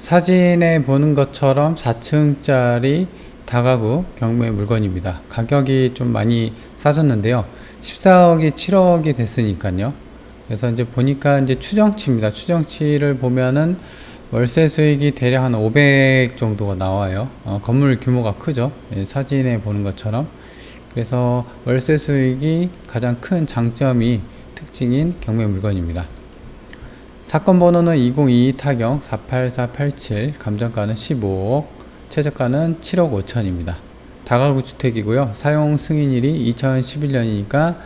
사진에 보는 것처럼 4층짜리 다가구 경매 물건입니다. 가격이 좀 많이 싸졌는데요. 14억이 7억이 됐으니까요. 그래서 이제 보니까 이제 추정치입니다. 추정치를 보면은 월세 수익이 대략 한 500 정도가 나와요. 건물 규모가 크죠. 예, 사진에 보는 것처럼. 그래서 월세 수익이 가장 큰 장점이 특징인 경매 물건입니다. 사건 번호는 2022 타경 48487, 감정가는 15억, 최저가는 7억 5천입니다. 다가구 주택이고요. 사용 승인일이 2011년이니까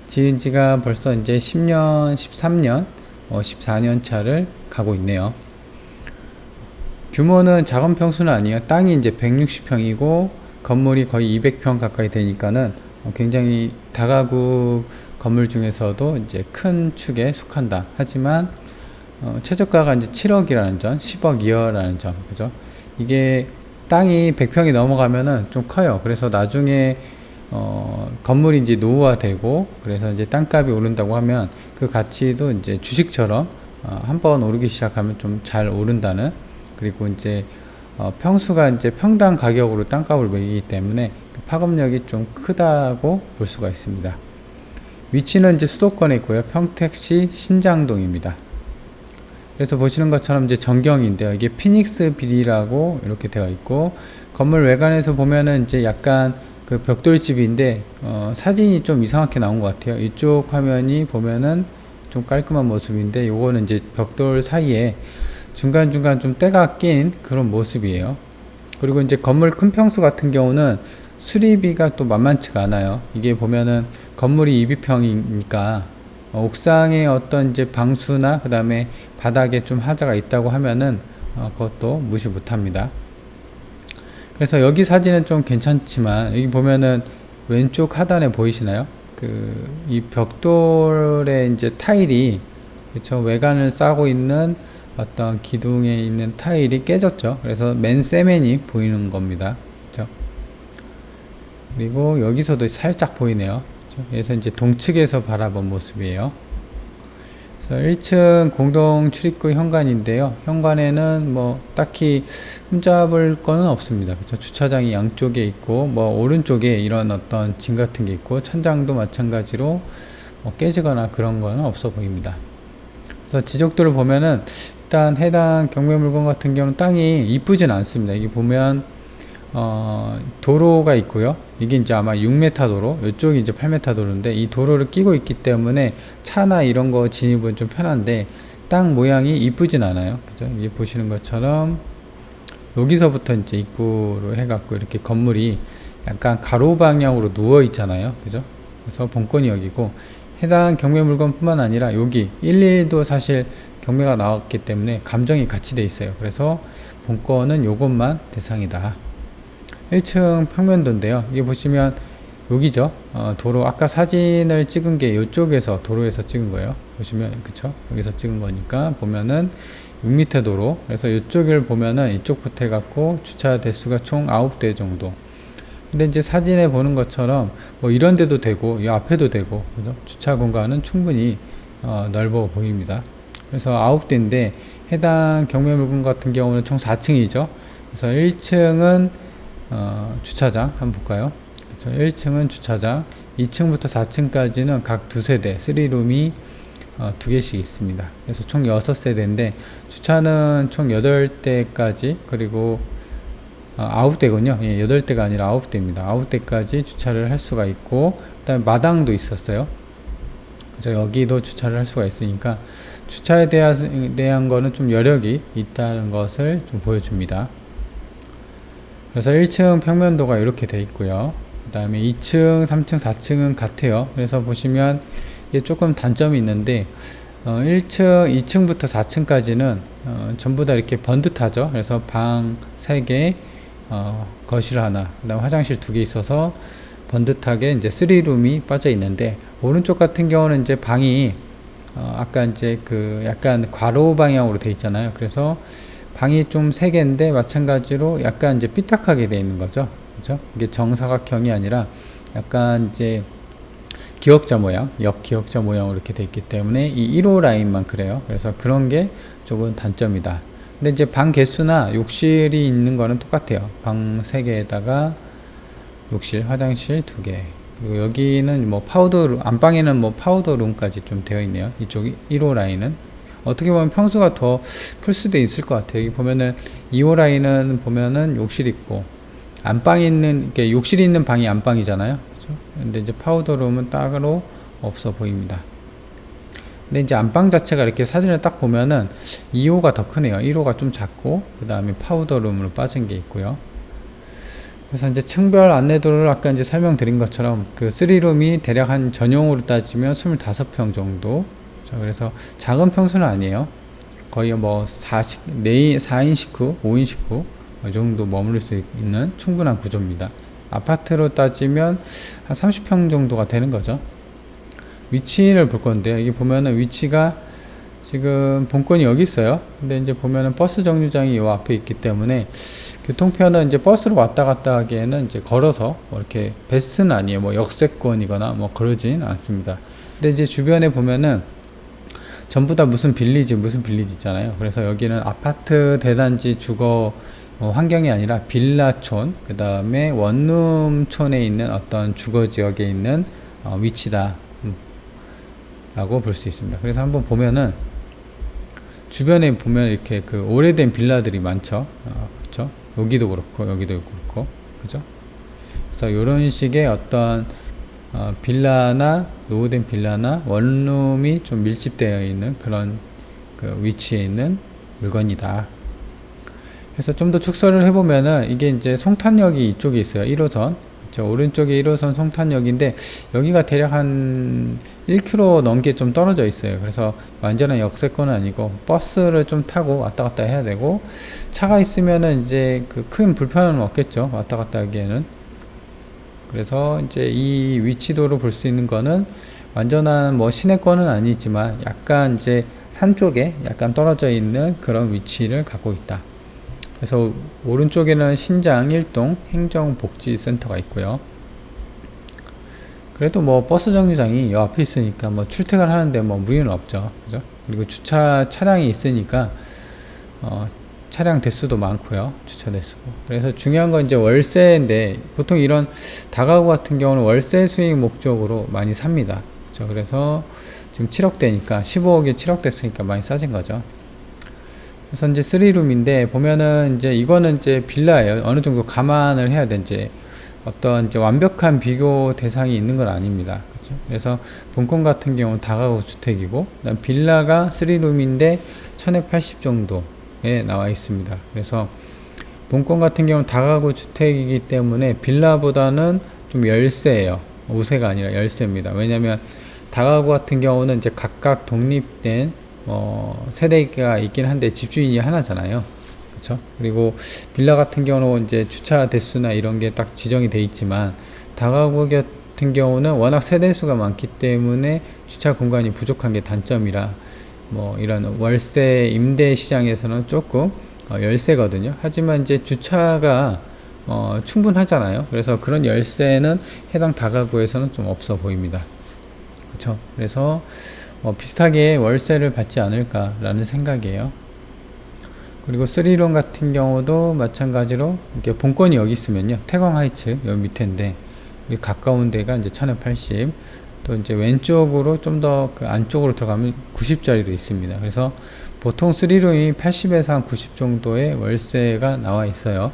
지은 지가 벌써 이제 10년, 13년, 14년 차를 가고 있네요. 규모는 작은 평수는 아니에요. 땅이 이제 160평이고 건물이 거의 200평 가까이 되니까는 굉장히 다가구 건물 중에서도 이제 큰 축에 속한다. 하지만 최저가가 이제 7억이라는 점, 10억 이하라는 점, 그죠? 이게 땅이 100평이 넘어가면은 좀 커요. 그래서 나중에 건물이 이제 노후화되고 그래서 이제 땅값이 오른다고 하면 그 가치도 이제 주식처럼 한번 오르기 시작하면 좀 잘 오른다는, 그리고 이제 평수가 이제 평당 가격으로 땅값을 매기기 때문에 파급력이 좀 크다고 볼 수가 있습니다. 위치는 이제 수도권에 있고요. 평택시 신장동입니다. 그래서 보시는 것처럼 이제 전경인데요. 이게 피닉스 빌이라고 이렇게 되어 있고, 건물 외관에서 보면은 이제 약간 그 벽돌집인데 사진이 좀 이상하게 나온 것 같아요. 이쪽 화면이 보면은 좀 깔끔한 모습인데, 요거는 이제 벽돌 사이에 중간중간 좀 때가 낀 그런 모습이에요. 그리고 이제 건물 큰 평수 같은 경우는 수리비가 또 만만치가 않아요. 이게 보면은 건물이 200평이니까 옥상에 어떤 이제 방수나 그 다음에 바닥에 좀 하자가 있다고 하면은 그것도 무시 못합니다. 그래서 여기 사진은 좀 괜찮지만 여기 보면은 왼쪽 하단에 보이시나요? 이 벽돌에 이제 타일이, 그쵸, 외관을 싸고 있는 어떤 기둥에 있는 타일이 깨졌죠. 그래서 맨 세면이 보이는 겁니다. 그쵸? 그리고 여기서도 살짝 보이네요. 그쵸? 그래서 이제 동측에서 바라본 모습이에요. 그래서 1층 공동 출입구 현관인데요. 현관에는 뭐 딱히 흠잡을 거는 없습니다. 그쵸? 주차장이 양쪽에 있고, 뭐 오른쪽에 이런 어떤 진 같은 게 있고, 천장도 마찬가지로 뭐 깨지거나 그런 거는 없어 보입니다. 그래서 지적도를 보면은 일단 해당 경매 물건 같은 경우는 땅이 이쁘진 않습니다. 여기 보면 도로가 있고요. 이게 이제 아마 6m 도로, 이쪽이 이제 8m 도로인데 이 도로를 끼고 있기 때문에 차나 이런 거 진입은 좀 편한데 땅 모양이 이쁘진 않아요. 그죠? 여기 보시는 것처럼 여기서부터 이제 입구로 해갖고 이렇게 건물이 약간 가로 방향으로 누워 있잖아요. 그죠? 그래서 본건이 여기고, 해당 경매 물건뿐만 아니라 여기 112도 사실 경매가 나왔기 때문에 감정이 같이 돼 있어요. 그래서 본건은 요것만 대상이다. 1층 평면도인데요. 이게 보시면 여기죠. 도로, 아까 사진을 찍은 게 이쪽에서 도로에서 찍은 거예요. 보시면, 그쵸? 여기서 찍은 거니까 보면은 6m 도로. 그래서 이쪽을 보면은 이쪽부터 해갖고 주차 대수가 총 9대 정도. 근데 이제 사진에 보는 것처럼 뭐 이런 데도 되고 이 앞에도 되고, 그죠? 주차 공간은 충분히 넓어 보입니다. 그래서 9대인데 해당 경매 물건 같은 경우는 총 4층이죠. 그래서 1층은 주차장 한번 볼까요? 그렇죠? 1층은 주차장, 2층부터 4층까지는 각 두세 대, 3룸이 2개씩 있습니다. 그래서 총 6세대인데 주차는 총 8대까지, 그리고 9대군요. 예, 8대가 아니라 9대입니다. 9대까지 주차를 할 수가 있고, 그 다음에 마당도 있었어요. 그래서 여기도 주차를 할 수가 있으니까 주차에 대한 거는 좀 여력이 있다는 것을 좀 보여줍니다. 그래서 1층 평면도가 이렇게 돼 있고요. 그 다음에 2층, 3층, 4층은 같아요. 그래서 보시면 이게 조금 단점이 있는데 1층, 2층부터 4층까지는 전부 다 이렇게 번듯하죠. 그래서 방 3개, 거실 하나, 그 다음 화장실 2개 있어서 번듯하게 이제 3룸이 빠져 있는데, 오른쪽 같은 경우는 이제 방이 아까 이제 약간 괄호 방향으로 돼 있잖아요. 그래서 방이 좀 3개인데 마찬가지로 약간 이제 삐딱하게 돼 있는 거죠. 그죠? 이게 정사각형이 아니라 약간 이제 기역자 모양, 역기역자 모양으로 이렇게 돼 있기 때문에 이 1호 라인만 그래요. 그래서 그런 게 조금 단점이다. 근데 이제 방 개수나 욕실이 있는 거는 똑같아요. 방 3개에다가 욕실, 화장실 2개. 그리고 여기는 뭐 파우더룸, 안방에는 뭐 파우더룸까지 좀 되어 있네요. 이쪽 1호 라인은. 어떻게 보면 평수가 더 클 수도 있을 것 같아요. 여기 보면은 2호 라인은 보면은 욕실 있고, 안방에 있는, 이렇게 욕실이 있는 방이 안방이잖아요. 그죠? 근데 이제 파우더룸은 따로 없어 보입니다. 근데 이제 안방 자체가 이렇게 사진을 딱 보면은 2호가 더 크네요. 1호가 좀 작고, 그 다음에 파우더룸으로 빠진 게 있고요. 그래서 이제 층별 안내도를 아까 이제 설명드린 것처럼 그 3룸이 대략 한 전용으로 따지면 25평 정도. 자, 그래서 작은 평수는 아니에요. 거의 뭐 4인 식구, 5인 식구 이 정도 머무를 수 있는 충분한 구조입니다. 아파트로 따지면 한 30평 정도가 되는 거죠. 위치를 볼 건데요. 이게 보면은 위치가 지금 본건이 여기 있어요. 근데 이제 보면은 버스 정류장이 요 앞에 있기 때문에 교통편은 이제 버스로 왔다 갔다 하기에는 이제 걸어서 뭐 이렇게 베스트는 아니에요. 뭐 역세권이거나 뭐 그러진 않습니다. 근데 이제 주변에 보면은 전부 다 무슨 빌리지 있잖아요. 그래서 여기는 아파트 대단지 주거 환경이 아니라 빌라촌, 그 다음에 원룸촌에 있는 어떤 주거 지역에 있는 위치다 라고 볼 수 있습니다. 그래서 한번 보면은 주변에 보면 이렇게 그 오래된 빌라들이 많죠. 그렇죠? 여기도 그렇고 여기도 그렇고, 그죠? 그래서 이런 식의 어떤 빌라나 노후된 빌라나 원룸이 좀 밀집되어 있는 그런 그 위치에 있는 물건이다. 그래서 좀 더 축소를 해보면은 이게 이제 송탄역이 이쪽에 있어요. 1호선. 그렇죠? 오른쪽에 1호선 송탄역인데 여기가 대략 한 1km 넘게 좀 떨어져 있어요. 그래서 완전한 역세권은 아니고 버스를 좀 타고 왔다 갔다 해야 되고, 차가 있으면은 이제 그 큰 불편은 없겠죠. 왔다 갔다 하기에는. 그래서 이제 이 위치도로 볼 수 있는 거는 완전한 뭐 시내권은 아니지만 약간 이제 산 쪽에 약간 떨어져 있는 그런 위치를 갖고 있다. 그래서 오른쪽에는 신장 1동 행정복지센터가 있고요. 그래도 뭐 버스 정류장이 요 앞에 있으니까 뭐 출퇴근 하는데 뭐 무리는 없죠. 그죠? 그리고 주차 차량이 있으니까 차량 대수도 많고요. 주차 대수고. 그래서 중요한 건 이제 월세인데, 보통 이런 다가구 같은 경우는 월세 수익 목적으로 많이 삽니다. 그렇죠? 그래서 지금 7억대니까 15억에 7억 됐으니까 많이 싸진 거죠. 그래서 이제 3룸인데 보면은 이제 이거는 이제 빌라예요. 어느 정도 감안을 해야 돼. 이제 어떤 이제 완벽한 비교 대상이 있는 건 아닙니다. 그렇죠? 그래서 본건 같은 경우는 다가구 주택이고, 그다음 빌라가 3룸인데 1280 정도에 나와 있습니다. 그래서 본건 같은 경우는 다가구 주택이기 때문에 빌라보다는 좀 열세예요. 우세가 아니라 열세입니다. 왜냐면 다가구 같은 경우는 이제 각각 독립된 세대가 있긴 한데 집주인이 하나잖아요. 그렇죠? 그리고 빌라 같은 경우는 이제 주차 대수나 이런 게 딱 지정이 돼 있지만, 다가구 같은 경우는 워낙 세대수가 많기 때문에 주차 공간이 부족한 게 단점이라 뭐 이런 월세 임대 시장에서는 조금 열세거든요. 하지만 이제 주차가 충분하잖아요. 그래서 그런 열세는 해당 다가구에서는 좀 없어 보입니다. 그렇죠? 그래서 비슷하게 월세를 받지 않을까라는 생각이에요. 그리고 3룸 같은 경우도 마찬가지로 이렇게 본건이 여기 있으면요, 태광 하이츠 여기 밑에인데 여기 가까운 데가 이제 1080, 또 이제 왼쪽으로 좀 더 그 안쪽으로 들어가면 90짜리도 있습니다. 그래서 보통 3룸이 80에서 한 90 정도의 월세가 나와 있어요.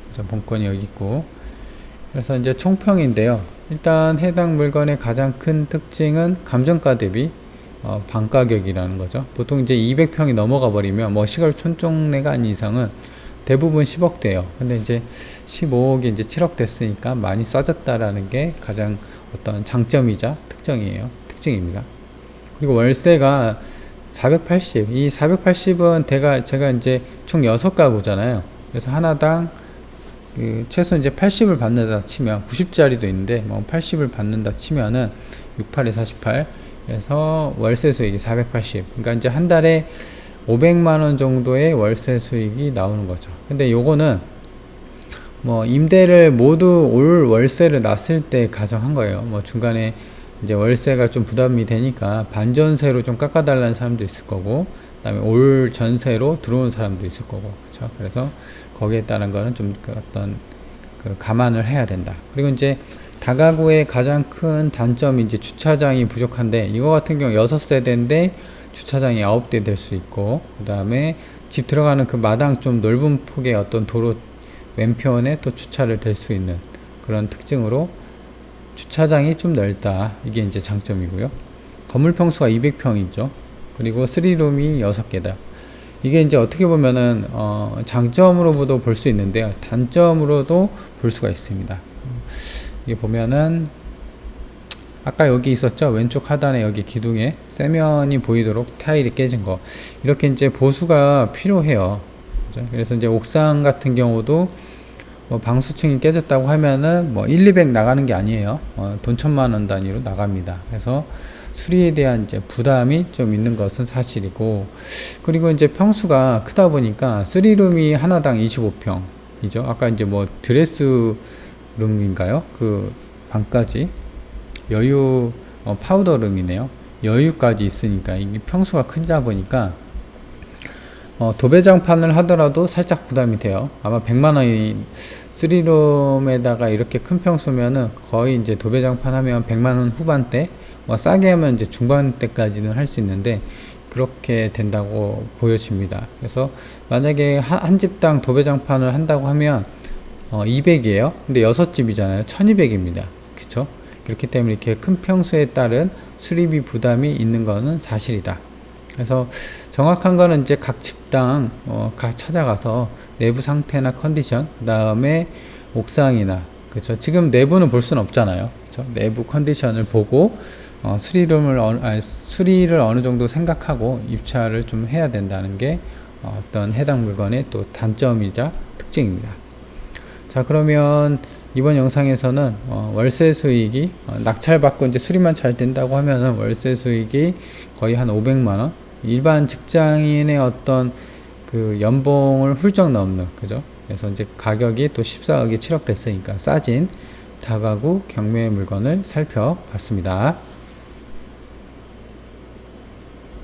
그래서 본건이 여기 있고, 그래서 이제 총평인데요. 일단 해당 물건의 가장 큰 특징은 감정가 대비 반 가격이라는 거죠. 보통 이제 200평이 넘어가 버리면 뭐 시골 촌쪽내가 아닌 이상은 대부분 10억대예요. 근데 이제 15억이 이제 7억 됐으니까 많이 싸졌다라는 게 가장 어떤 장점이자 특징입니다. 그리고 월세가 480, 이 480은 제가 이제 총 6가구잖아요. 그래서 하나당 최소 이제 80을 받는다 치면, 90짜리도 있는데 뭐 80을 받는다 치면은 68에 48, 그래서 월세 수익이 480. 그러니까 이제 한 달에 500만원 정도의 월세 수익이 나오는 거죠. 근데 요거는 뭐 임대를 모두 올 월세를 놨을 때 가정한 거예요. 뭐 중간에 이제 월세가 좀 부담이 되니까 반전세로 좀 깎아달라는 사람도 있을 거고, 그다음에 올 전세로 들어온 사람도 있을 거고, 그렇죠? 그래서 거기에 따른 거는 좀 그 어떤 그 감안을 해야 된다. 그리고 이제 다가구의 가장 큰 단점이 이제 주차장이 부족한데, 이거 같은 경우 6세대인데 주차장이 9대 될 수 있고, 그 다음에 집 들어가는 그 마당 좀 넓은 폭의 어떤 도로 왼편에 또 주차를 될 수 있는 그런 특징으로 주차장이 좀 넓다. 이게 이제 장점이고요. 건물 평수가 200평이죠. 그리고 3룸이 6개다. 이게 이제 어떻게 보면은 장점으로도 볼 수 있는데요. 단점으로도 볼 수가 있습니다. 이게 보면은 아까 여기 있었죠. 왼쪽 하단에 여기 기둥에 세면이 보이도록 타일이 깨진 거. 이렇게 이제 보수가 필요해요. 그죠? 그래서 이제 옥상 같은 경우도 뭐 방수층이 깨졌다고 하면은 뭐 1, 200 나가는 게 아니에요. 돈 1,000만 원 단위로 나갑니다. 그래서 수리에 대한 이제 부담이 좀 있는 것은 사실이고, 그리고 이제 평수가 크다 보니까 3룸이 하나당 25평이죠. 아까 이제 뭐 드레스룸인가요? 그 방까지 여유 파우더룸이네요. 여유까지 있으니까 이게 평수가 크다 보니까 도배장판을 하더라도 살짝 부담이 돼요. 아마 100만 원이 3룸에다가 이렇게 큰 평수면은 거의 이제 도배장판 하면 100만 원 후반대, 뭐 싸게 하면 이제 중반대까지는 할 수 있는데 그렇게 된다고 보여집니다. 그래서 만약에 한 집당 도배장판을 한다고 하면 200이에요. 근데 6집이잖아요. 1200입니다. 그쵸? 그렇기 때문에 이렇게 큰 평수에 따른 수리비 부담이 있는 것은 사실이다. 그래서 정확한 거는 이제 각 집당 찾아가서 내부 상태나 컨디션, 그 다음에 옥상이나, 그렇죠. 지금 내부는 볼 수는 없잖아요. 그렇죠? 내부 컨디션을 보고 수리를 어느 정도 생각하고 입찰을 좀 해야 된다는 게 어떤 해당 물건의 또 단점이자 특징입니다. 자, 그러면 이번 영상에서는 월세 수익이 낙찰받고 이제 수리만 잘 된다고 하면은 월세 수익이 거의 한 500만원, 일반 직장인의 어떤 그 연봉을 훌쩍 넘는, 그죠? 그래서 이제 가격이 또 14억이 7억 됐으니까 싸진 다가구 경매 물건을 살펴봤습니다.